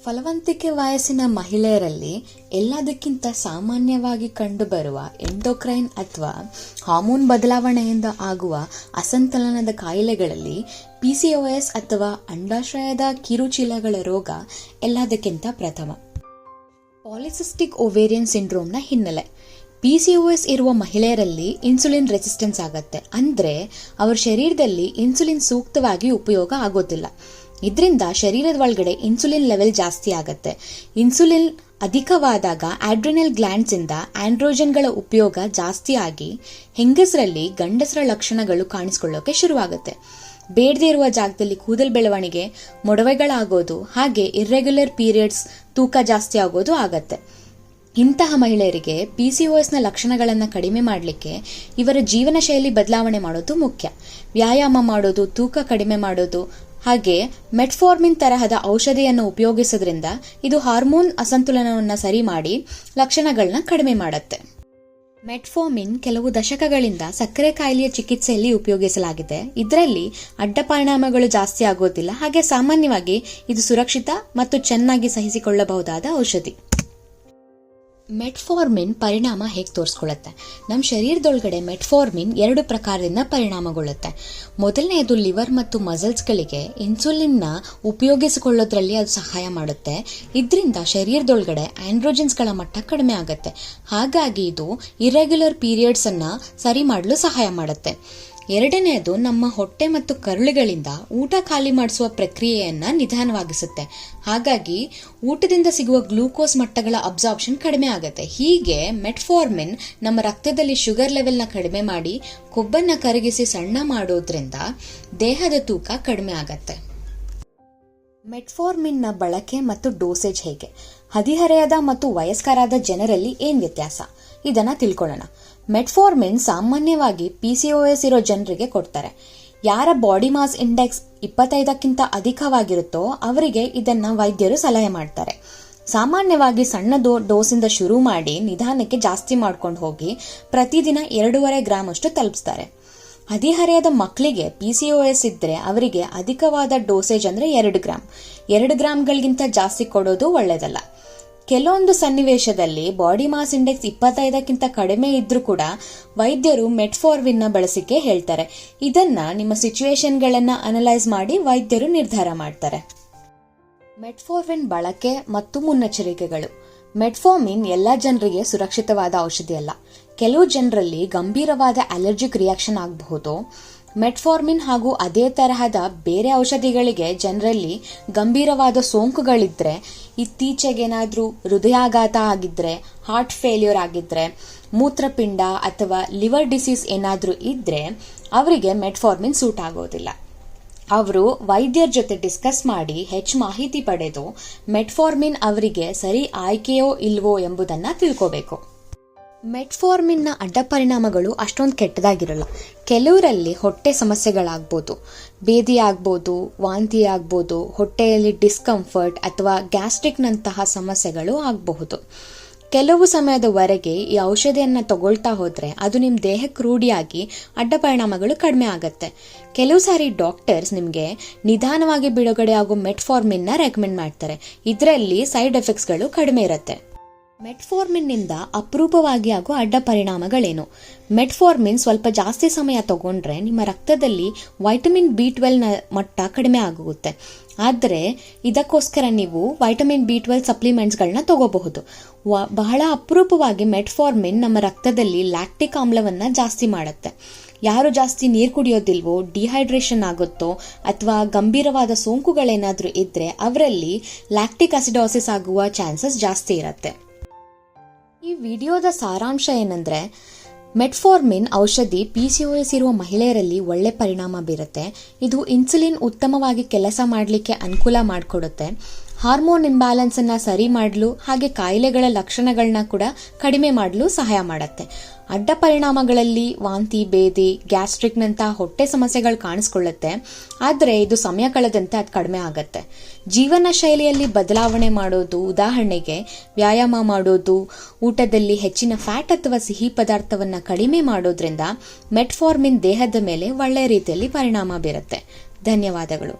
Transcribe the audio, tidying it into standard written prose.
ಫಲವಂತಿಕೆ ವಯಸ್ಸಿನ ಮಹಿಳೆಯರಲ್ಲಿ ಎಲ್ಲದಕ್ಕಿಂತ ಸಾಮಾನ್ಯವಾಗಿ ಕಂಡುಬರುವ ಎಂಡೋಕ್ರೈನ್ ಅಥವಾ ಹಾರ್ಮೋನ್ ಬದಲಾವಣೆಯಿಂದ ಆಗುವ ಅಸಂತುಲನದ ಕಾಯಿಲೆಗಳಲ್ಲಿ PCOS ಅಥವಾ ಅಂಡಾಶಯದ ಕಿರುಚೀಲಗಳ ರೋಗ ಎಲ್ಲದಕ್ಕಿಂತ ಪ್ರಥಮ. ಪಾಲಿಸಿಸ್ಟಿಕ್ ಓವೇರಿಯನ್ ಸಿಂಡ್ರೋಮ್ನ ಹಿನ್ನೆಲೆ. PCOS ಇರುವ ಮಹಿಳೆಯರಲ್ಲಿ ಇನ್ಸುಲಿನ್ ರೆಸಿಸ್ಟೆನ್ಸ್ ಆಗುತ್ತೆ, ಅಂದರೆ ಅವರ ಶರೀರದಲ್ಲಿ ಇನ್ಸುಲಿನ್ ಸೂಕ್ತವಾಗಿ ಉಪಯೋಗ ಆಗೋದಿಲ್ಲ. ಇದರಿಂದ ಶರೀರದ ಒಳಗಡೆ ಇನ್ಸುಲಿನ್ ಲೆವೆಲ್ ಜಾಸ್ತಿ ಆಗುತ್ತೆ. ಇನ್ಸುಲಿನ್ ಅಧಿಕವಾದಾಗ ಆಡ್ರಿನಲ್ ಗ್ಲ್ಯಾಂಡ್ಸ್ ಇಂದ ಆಂಡ್ರೋಜನ್ಗಳ ಉಪಯೋಗ ಜಾಸ್ತಿ ಆಗಿ ಹೆಂಗಸರಲ್ಲಿ ಗಂಡಸರ ಲಕ್ಷಣಗಳು ಕಾಣಿಸ್ಕೊಳ್ಳೋಕೆ ಶುರುವಾಗುತ್ತೆ. ಬೇಡದೇ ಇರುವ ಜಾಗದಲ್ಲಿ ಕೂದಲು ಬೆಳವಣಿಗೆ, ಮೊಡವೆಗಳಾಗೋದು, ಹಾಗೆ ಇರ್ರೆಗ್ಯುಲರ್ ಪೀರಿಯಡ್ಸ್, ತೂಕ ಜಾಸ್ತಿ ಆಗೋದು ಆಗತ್ತೆ. ಇಂತಹ ಮಹಿಳೆಯರಿಗೆ PCOSನ ಲಕ್ಷಣಗಳನ್ನು ಕಡಿಮೆ ಮಾಡಲಿಕ್ಕೆ ಇವರ ಜೀವನ ಶೈಲಿ ಬದಲಾವಣೆ ಮಾಡೋದು ಮುಖ್ಯ. ವ್ಯಾಯಾಮ ಮಾಡೋದು, ತೂಕ ಕಡಿಮೆ ಮಾಡೋದು, ಹಾಗೆ ಮೆಟ್ಫಾರ್ಮಿನ್ ತರಹದ ಔಷಧಿಯನ್ನು ಉಪಯೋಗಿಸೋದ್ರಿಂದ ಇದು ಹಾರ್ಮೋನ್ ಅಸಂತುಲನವನ್ನು ಸರಿ ಮಾಡಿ ಲಕ್ಷಣಗಳನ್ನ ಕಡಿಮೆ ಮಾಡುತ್ತೆ. ಮೆಟ್ಫಾರ್ಮಿನ್ ಕೆಲವು ದಶಕಗಳಿಂದ ಸಕ್ಕರೆ ಕಾಯಿಲೆಯ ಚಿಕಿತ್ಸೆಯಲ್ಲಿ ಉಪಯೋಗಿಸಲಾಗಿದೆ. ಇದರಲ್ಲಿ ಅಡ್ಡ ಪರಿಣಾಮಗಳು ಜಾಸ್ತಿ ಆಗೋದಿಲ್ಲ, ಹಾಗೆ ಸಾಮಾನ್ಯವಾಗಿ ಇದು ಸುರಕ್ಷಿತ ಮತ್ತು ಚೆನ್ನಾಗಿ ಸಹಿಸಿಕೊಳ್ಳಬಹುದಾದ ಔಷಧಿ. ಮೆಟ್ಫಾರ್ಮಿನ್ ಪರಿಣಾಮ ಹೇಗೆ ತೋರಿಸ್ಕೊಳ್ಳುತ್ತೆ? ನಮ್ಮ ಶರೀರದೊಳಗಡೆ ಮೆಟ್ಫಾರ್ಮಿನ್ 2 ಪ್ರಕಾರದಿಂದ ಪರಿಣಾಮಗೊಳ್ಳುತ್ತೆ. ಮೊದಲನೆಯದು ಲಿವರ್ ಮತ್ತು ಮಸಲ್ಸ್ಗಳಿಗೆ ಇನ್ಸುಲಿನ್ನ ಉಪಯೋಗಿಸಿಕೊಳ್ಳೋದ್ರಲ್ಲಿ ಅದು ಸಹಾಯ ಮಾಡುತ್ತೆ. ಇದರಿಂದ ಶರೀರದೊಳಗಡೆ ಆಂಡ್ರೋಜನ್ಸ್ಗಳ ಮಟ್ಟ ಕಡಿಮೆ ಆಗುತ್ತೆ. ಹಾಗಾಗಿ ಇದು ಇರ್ರೆಗ್ಯುಲರ್ ಪೀರಿಯಡ್ಸ್ ಅನ್ನ ಸರಿ ಮಾಡಲು ಸಹಾಯ ಮಾಡುತ್ತೆ. ಎರಡನೆಯದು ನಮ್ಮ ಹೊಟ್ಟೆ ಮತ್ತು ಕರುಳುಗಳಿಂದ ಊಟ ಖಾಲಿ ಮಾಡಿಸುವ ಪ್ರಕ್ರಿಯೆಯನ್ನ ನಿಧಾನವಾಗಿಸುತ್ತೆ. ಹಾಗಾಗಿ ಊಟದಿಂದ ಸಿಗುವ ಗ್ಲೂಕೋಸ್ ಮಟ್ಟಗಳ ಅಬ್ಸಾರ್ಪ್ಷನ್ ಕಡಿಮೆ ಆಗುತ್ತೆ. ಹೀಗೆ ಮೆಟ್ಫಾರ್ಮಿನ್ ನಮ್ಮ ರಕ್ತದಲ್ಲಿ ಶುಗರ್ ಲೆವೆಲ್ನ ಕಡಿಮೆ ಮಾಡಿ ಕೊಬ್ಬನ್ನ ಕರಗಿಸಿ ಸಣ್ಣ ಮಾಡೋದ್ರಿಂದ ದೇಹದ ತೂಕ ಕಡಿಮೆ ಆಗತ್ತೆ. ಮೆಟ್ಫಾರ್ಮಿನ್ನ ಬಳಕೆ ಮತ್ತು ಡೋಸೇಜ್ ಹೇಗೆ? ಹದಿಹರೆಯದ ಮತ್ತು ವಯಸ್ಕರಾದ ಜನರಲ್ಲಿ ಏನ್ ವ್ಯತ್ಯಾಸ? ಇದನ್ನ ತಿಳ್ಕೊಳ್ಳೋಣ. ಮೆಟ್ಫಾರ್ಮಿನ್ ಸಾಮಾನ್ಯವಾಗಿ PCOS ಇರೋ ಜನರಿಗೆ ಕೊಡ್ತಾರೆ. ಯಾರ ಬಾಡಿ ಮಾಸ್ ಇಂಡೆಕ್ಸ್ 25ಕ್ಕಿಂತ ಅಧಿಕವಾಗಿರುತ್ತೋ ಅವರಿಗೆ ಇದನ್ನ ವೈದ್ಯರು ಸಲಹೆ ಮಾಡ್ತಾರೆ. ಸಾಮಾನ್ಯವಾಗಿ ಸಣ್ಣ ಡೋಸಿಂದ ಶುರು ಮಾಡಿ ನಿಧಾನಕ್ಕೆ ಜಾಸ್ತಿ ಮಾಡ್ಕೊಂಡು ಹೋಗಿ ಪ್ರತಿದಿನ 2.5 ಗ್ರಾಂ ಅಷ್ಟು ತಲುಪಿಸ್ತಾರೆ. ಹದಿಹರೆಯದ ಮಕ್ಕಳಿಗೆ PCOS ಇದ್ರೆ ಅವರಿಗೆ ಅಧಿಕವಾದ ಡೋಸೇಜ್ ಅಂದ್ರೆ 2 ಗ್ರಾಂ. 2 ಗ್ರಾಂಗಳಿಗಿಂತ ಜಾಸ್ತಿ ಕೊಡೋದು ಒಳ್ಳೆಯದಲ್ಲ. ಕೆಲವೊಂದು ಸನ್ನಿವೇಶದಲ್ಲಿ ಬಾಡಿ ಮಾಸ್ ಇಂಡೆಕ್ಸ್ 25ಕ್ಕಿಂತ ಕಡಿಮೆ ಇದ್ರೂ ಕೂಡ ವೈದ್ಯರು ಮೆಟ್ಫಾರ್ಮಿನ್ನ ಬಳಸಿಕೆ ಹೇಳ್ತಾರೆ. ಇದನ್ನ ನಿಮ್ಮ ಸಿಚುವೇಶನ್ಗಳನ್ನ ಅನಲೈಸ್ ಮಾಡಿ ವೈದ್ಯರು ನಿರ್ಧಾರ ಮಾಡ್ತಾರೆ. ಮೆಟ್ಫಾರ್ಮಿನ್ ಬಳಕೆ ಮತ್ತು ಮುನ್ನೆಚ್ಚರಿಕೆಗಳು. ಮೆಟ್ಫಾರ್ಮಿನ್ ಎಲ್ಲ ಜನರಿಗೆ ಸುರಕ್ಷಿತವಾದ ಔಷಧಿ ಅಲ್ಲ. ಕೆಲವು ಜನರಲ್ಲಿ ಗಂಭೀರವಾದ ಅಲರ್ಜಿಕ್ ರಿಯಾಕ್ಷನ್ ಆಗಬಹುದು. ಮೆಟ್ಫಾರ್ಮಿನ್ ಹಾಗೂ ಅದೇ ತರಹದ ಬೇರೆ ಔಷಧಿಗಳಿಗೆ ಜನರಲ್ಲಿ ಗಂಭೀರವಾದ ಸೋಂಕುಗಳಿದ್ರೆ, ಇತ್ತೀಚೆಗೇನಾದ್ರೂ ಹೃದಯಾಘಾತ ಆಗಿದ್ರೆ, ಹಾರ್ಟ್ ಫೇಲ್ಯೂರ್ ಆಗಿದ್ರೆ, ಮೂತ್ರಪಿಂಡ ಅಥವಾ ಲಿವರ್ ಡಿಸೀಸ್ ಏನಾದ್ರೂ ಇದ್ರೆ ಅವರಿಗೆ ಮೆಟ್ಫಾರ್ಮಿನ್ ಸೂಟ್ ಆಗೋದಿಲ್ಲ. ಅವರು ವೈದ್ಯರ ಜೊತೆ ಡಿಸ್ಕಸ್ ಮಾಡಿ ಹೆಚ್ಚು ಮಾಹಿತಿ ಪಡೆದು ಮೆಟ್ಫಾರ್ಮಿನ್ ಅವರಿಗೆ ಸರಿ ಆಯ್ಕೆಯೋ ಇಲ್ವೋ ಎಂಬುದನ್ನ ತಿಳ್ಕೋಬೇಕು. ಮೆಟ್ಫಾರ್ಮಿನ್ನ ಅಡ್ಡ ಪರಿಣಾಮಗಳು ಅಷ್ಟೊಂದು ಕೆಟ್ಟದಾಗಿರಲ್ಲ. ಕೆಲವರಲ್ಲಿ ಹೊಟ್ಟೆ ಸಮಸ್ಯೆಗಳಾಗ್ಬೋದು, ಬೇದಿ ಆಗ್ಬೋದು, ವಾಂತಿ ಆಗ್ಬೋದು, ಹೊಟ್ಟೆಯಲ್ಲಿ ಡಿಸ್ಕಂಫರ್ಟ್ ಅಥವಾ ಗ್ಯಾಸ್ಟ್ರಿಕ್ನಂತಹ ಸಮಸ್ಯೆಗಳು ಆಗಬಹುದು. ಕೆಲವು ಸಮಯದವರೆಗೆ ಈ ಔಷಧಿಯನ್ನ ತಗೊಳ್ತಾ ಹೋದ್ರೆ ಅದು ನಿಮ್ಮ ದೇಹಕ್ಕೆ ರೂಢಿಯಾಗಿ ಅಡ್ಡ ಪರಿಣಾಮಗಳು ಕಡಿಮೆ ಆಗತ್ತೆ. ಕೆಲವು ಸಾರಿ ಡಾಕ್ಟರ್ಸ್ ನಿಮಗೆ ನಿಧಾನವಾಗಿ ಬಿಡುಗಡೆ ಆಗೋ ಮೆಟ್ಫಾರ್ಮಿನ್ನ ರೆಕಮೆಂಡ್ ಮಾಡ್ತಾರೆ. ಇದರಲ್ಲಿ ಸೈಡ್ ಎಫೆಕ್ಟ್ಸ್ಗಳು ಕಡಿಮೆ ಇರುತ್ತೆ. ಮೆಟ್ಫಾರ್ಮಿನ್ನಿಂದ ಅಪರೂಪವಾಗಿ ಆಗೋ ಅಡ್ಡ ಪರಿಣಾಮಗಳೇನು? ಮೆಟ್ಫಾರ್ಮಿನ್ ಸ್ವಲ್ಪ ಜಾಸ್ತಿ ಸಮಯ ತಗೊಂಡ್ರೆ ನಿಮ್ಮ ರಕ್ತದಲ್ಲಿ ವೈಟಮಿನ್ B12 ನ ಮಟ್ಟ ಕಡಿಮೆ ಆಗುತ್ತೆ. ಆದರೆ ಇದಕ್ಕೋಸ್ಕರ ನೀವು ವೈಟಮಿನ್ B12 ಸಪ್ಲಿಮೆಂಟ್ಸ್ಗಳನ್ನ ತಗೋಬಹುದು. ಬಹಳ ಅಪರೂಪವಾಗಿ ಮೆಟ್ಫಾರ್ಮಿನ್ ನಮ್ಮ ರಕ್ತದಲ್ಲಿ ಲ್ಯಾಕ್ಟಿಕ್ ಆಮ್ಲವನ್ನ ಜಾಸ್ತಿ ಮಾಡುತ್ತೆ. ಯಾರು ಜಾಸ್ತಿ ನೀರು ಕುಡಿಯೋದಿಲ್ವೋ, ಡಿಹೈಡ್ರೇಷನ್ ಆಗುತ್ತೋ ಅಥವಾ ಗಂಭೀರವಾದ ಸೋಂಕುಗಳೇನಾದ್ರೂ ಇದ್ರೆ ಅವರಲ್ಲಿ ಲ್ಯಾಕ್ಟಿಕ್ ಅಸಿಡೋಸಿಸ್ ಆಗುವ ಚಾನ್ಸಸ್ ಜಾಸ್ತಿ ಇರುತ್ತೆ. ಈ ವಿಡಿಯೋದ ಸಾರಾಂಶ ಏನಂದ್ರೆ, ಮೆಟ್ಫಾರ್ಮಿನ್ ಔಷಧಿ PCOS ಇರುವ ಮಹಿಳೆಯರಲ್ಲಿ ಒಳ್ಳೆ ಪರಿಣಾಮ ಬೀರುತ್ತೆ. ಇದು ಇನ್ಸುಲಿನ್ ಉತ್ತಮವಾಗಿ ಕೆಲಸ ಮಾಡಲಿಕ್ಕೆ ಅನುಕೂಲ ಮಾಡಿಕೊಡುತ್ತೆ. ಹಾರ್ಮೋನ್ ಇಂಬ್ಯಾಲೆನ್ಸ್ ಅನ್ನ ಸರಿ ಮಾಡಲು ಹಾಗೆ ಕಾಯಿಲೆಗಳ ಲಕ್ಷಣಗಳನ್ನ ಕೂಡ ಕಡಿಮೆ ಮಾಡಲು ಸಹಾಯ ಮಾಡುತ್ತೆ. ಅಡ್ಡ ಪರಿಣಾಮಗಳಲ್ಲಿ ವಾಂತಿ, ಬೇದಿ, ಗ್ಯಾಸ್ಟ್ರಿಕ್ನಂತಹ ಹೊಟ್ಟೆ ಸಮಸ್ಯೆಗಳು ಕಾಣಿಸ್ಕೊಳ್ಳುತ್ತೆ. ಆದರೆ ಇದು ಸಮಯ ಕಳೆದಂತೆ ಅದು ಕಡಿಮೆ ಆಗುತ್ತೆ. ಜೀವನ ಶೈಲಿಯಲ್ಲಿ ಬದಲಾವಣೆ ಮಾಡೋದು, ಉದಾಹರಣೆಗೆ ವ್ಯಾಯಾಮ ಮಾಡೋದು, ಊಟದಲ್ಲಿ ಹೆಚ್ಚಿನ ಫ್ಯಾಟ್ ಅಥವಾ ಸಿಹಿ ಪದಾರ್ಥವನ್ನ ಕಡಿಮೆ ಮಾಡೋದ್ರಿಂದ ಮೆಟ್ಫಾರ್ಮಿನ್ ದೇಹದ ಮೇಲೆ ಒಳ್ಳೆಯ ರೀತಿಯಲ್ಲಿ ಪರಿಣಾಮ ಬೀರುತ್ತೆ. ಧನ್ಯವಾದಗಳು.